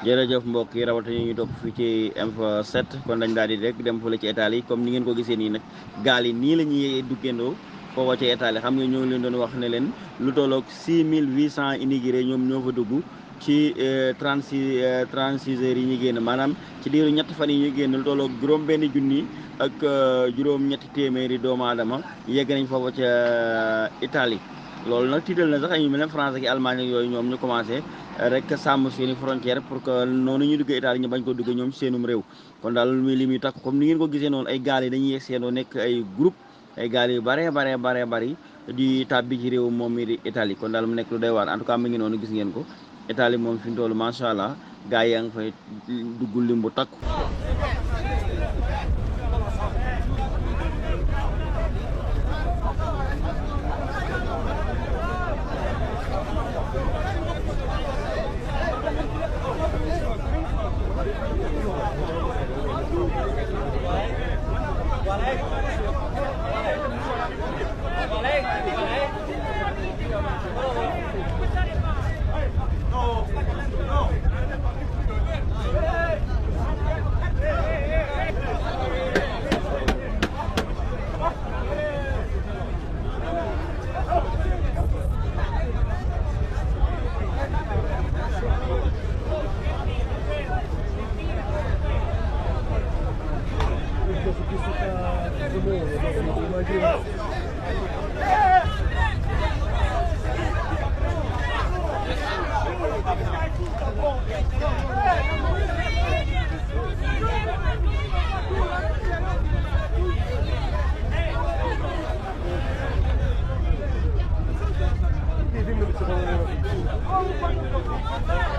jërëjëf mbokk yi rawatina ñu topp fii ci Info 7 kon dañ daal di rek dem fële ci Italie comme ni ngeen ko gisee nii nag gaal yi nii la ñuy duggandoo foofa ci Italie xam nga ñoo ngi leen doon wax ne leen lu tolloog 6800 immigré ñoom ñoo fa dugg ci 36 heures yi ñu génn maanaam ci diiru ñetti fan yi ñu génn lu tolloog juróom-benn junni ak juróom-ñetti téeméeri doomu aadama yegg nañ foofa ca Italie. loolu nag tiital na sax ay ñu mel ne France ak Allemagne ak yooyu ñoom ñu commencé rek sàmm seeni frontière pour que noonu ñu duggee Italie ñu bañ ko dugg ñoom seenum réew kon daal muy li muy takk comme ni ngeen ko gisee noonu ay gaal yi dañuy yegg nekk ay groupe ay gaal yu bare bari di tàbbi ci réew moom mi di Italie kon daal mu nekk lu doy waar en tout cas mi ngi noonu gis ngeen ko Italie moom fi mu toll macha allah gaa yaa ngi fay duggul lim bu takku. Oh,